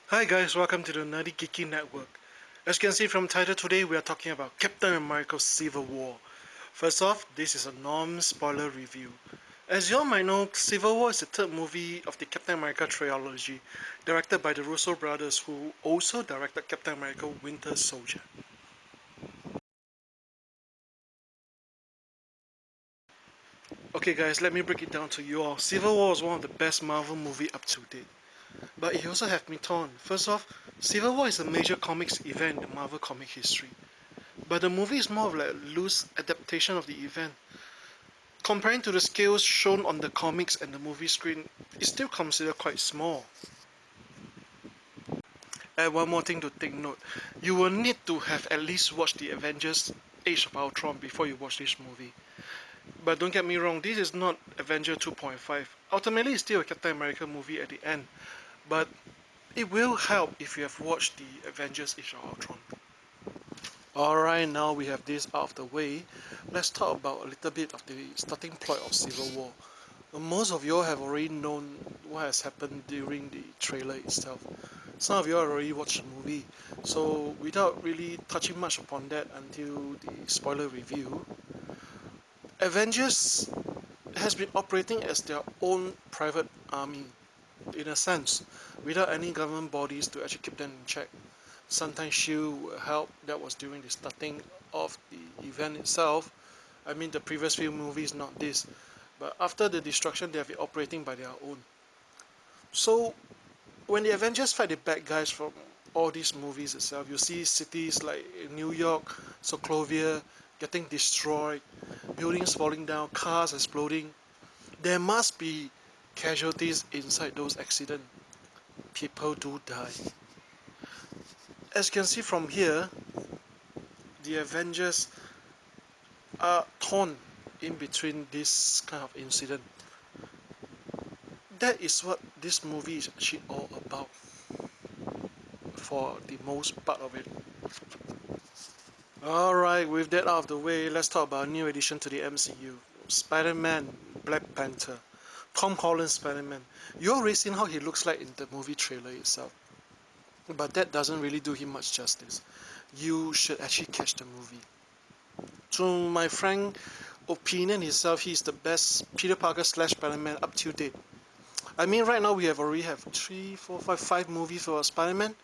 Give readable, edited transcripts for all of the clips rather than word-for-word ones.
Hi guys, welcome to the Nerdy Geeky Network. As you can see from title today, we are talking about Captain America Civil War. First off, this is a non-spoiler review. As you all might know, Civil War is the third movie of the Captain America trilogy, directed by the Russo Brothers, who also directed Captain America Winter Soldier. Okay guys, let me break it down to you all. Civil War is one of the best Marvel movie up to date. But it also have me torn. First off, Civil War is a major comics event in Marvel comic history. But the movie is more of like a loose adaptation of the event. Comparing to the scales shown on the comics and the movie screen, it's still considered quite small. And one more thing to take note, you will need to have at least watched the Avengers Age of Ultron before you watch this movie. But don't get me wrong, this is not Avenger 2.5. Ultimately, it's still a Captain America movie at the end. But it will help if you have watched the Avengers Age of Ultron. Alright, now we have this out of the way. Let's talk about a little bit of the starting plot of Civil War. Most of you have already known what has happened during the trailer itself. Some of you already watched the movie, so without really touching much upon that until the spoiler review, Avengers has been operating as their own private army, in a sense, without any government bodies to actually keep them in check. Sometimes SHIELD will help. That was during the starting of the event itself. I mean, the previous few movies, not this. But after the destruction, they have been operating by their own. So, when the Avengers fight the bad guys from all these movies itself, you see cities like New York, Sokovia getting destroyed, buildings falling down, cars exploding. There must be casualties inside those accidents. People do die. As you can see from here, the Avengers are torn in between this kind of incident. That is what this movie is actually all about for the most part of it. Alright, with that out of the way, let's talk about a new addition to the MCU. Spider-Man, Black Panther, Tom Holland's Spider-Man. You already seen how he looks like in the movie trailer itself. But that doesn't really do him much justice. You should actually catch the movie. To my frank opinion itself, he's the best Peter Parker slash Spider-Man up to date. I mean, right now we have already have 5 movies for Spider-Man.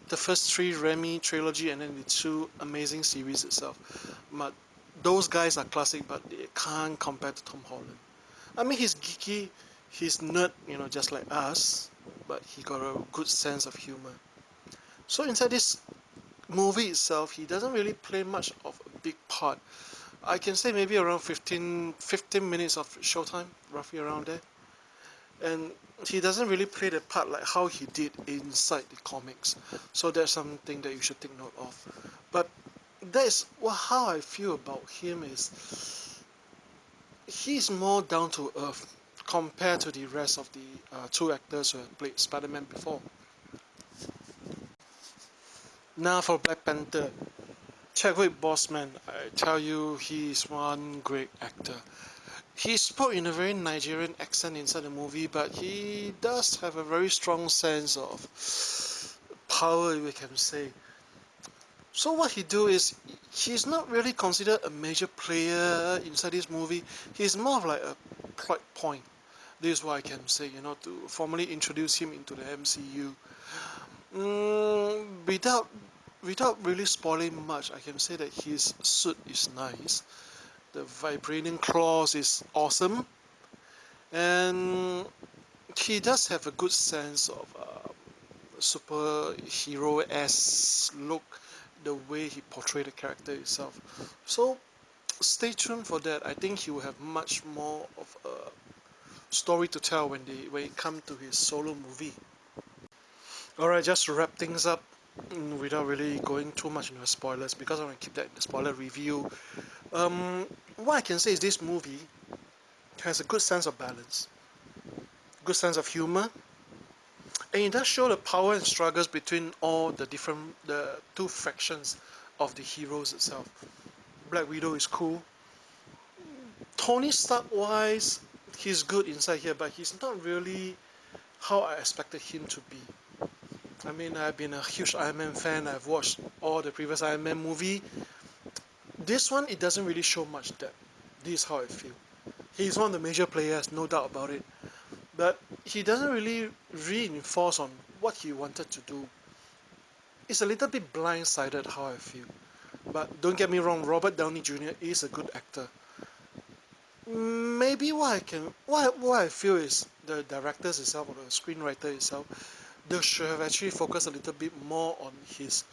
The first 3 Raimi trilogy, and then the 2 amazing series itself. But those guys are classic, but they can't compare to Tom Holland. I mean, he's geeky, he's nerd, just like us, but he got a good sense of humor. So inside this movie itself, he doesn't really play much of a big part. I can say maybe around 15 minutes of showtime, roughly around there. And he doesn't really play the part like how he did inside the comics. So that's something that you should take note of. But that's how I feel about him is he's more down to earth compared to the rest of the 2 actors who have played Spider-Man before. Now for Black Panther, Chadwick Boseman, I tell you, he's one great actor. He spoke in a very Nigerian accent inside the movie, but he does have a very strong sense of power, we can say. So what he do is, he's not really considered a major player inside this movie. He's more of like a plot point. This is what I can say, to formally introduce him into the MCU. Without really spoiling much, I can say that his suit is nice. The vibrating claws is awesome, and he does have a good sense of superhero-esque look, the way he portrayed the character itself. So stay tuned for that. I think he will have much more of a story to tell when it comes to his solo movie. Alright, just to wrap things up, without really going too much into spoilers, because I want to keep that in the spoiler review. What I can say is this movie has a good sense of balance, good sense of humor, and it does show the power and struggles between all the 2 factions of the heroes itself. Black Widow is cool. Tony Stark wise, he's good inside here, but he's not really how I expected him to be. I mean, I've been a huge Iron Man fan. I've watched all the previous Iron Man movie. This one, it doesn't really show much depth. This is how I feel. He's one of the major players, no doubt about it. But he doesn't really reinforce on what he wanted to do. It's a little bit blindsided how I feel. But don't get me wrong, Robert Downey Jr. is a good actor. Maybe what I feel is the directors itself or the screenwriter itself, they should have actually focused a little bit more on his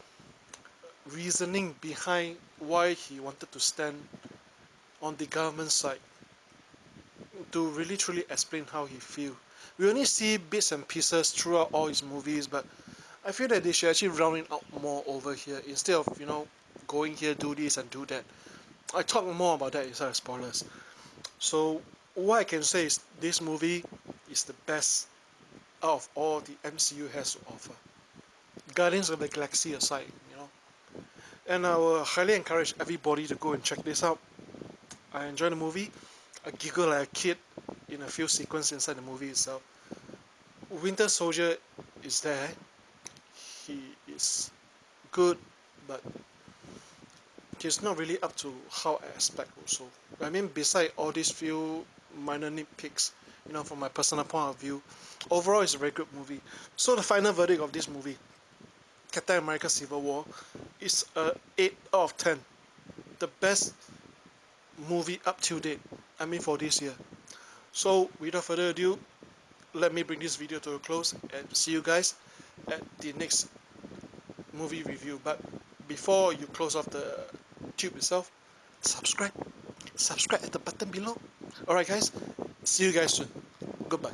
reasoning behind why he wanted to stand on the government side to really truly explain how he feels. We only see bits and pieces throughout all his movies, but I feel that they should actually round it out more over here instead of going here do this and do that. I talk more about that inside of spoilers. So what I can say is this movie is the best out of all the MCU has to offer. Guardians of the Galaxy aside, And I will highly encourage everybody to go and check this out. I enjoy the movie. I giggle like a kid in a few sequences inside the movie itself. Winter Soldier is there. He is good, but he's not really up to how I expect also. I mean, beside all these few minor nitpicks, from my personal point of view, overall it's a very good movie. So the final verdict of this movie, Captain America Civil War, is a 8 out of 10. The best movie up to date, I mean for this year. So without further ado, let me bring this video to a close and see you guys at the next movie review. But before you close off the tube itself, subscribe at the button below. Alright guys, see you guys soon. Goodbye.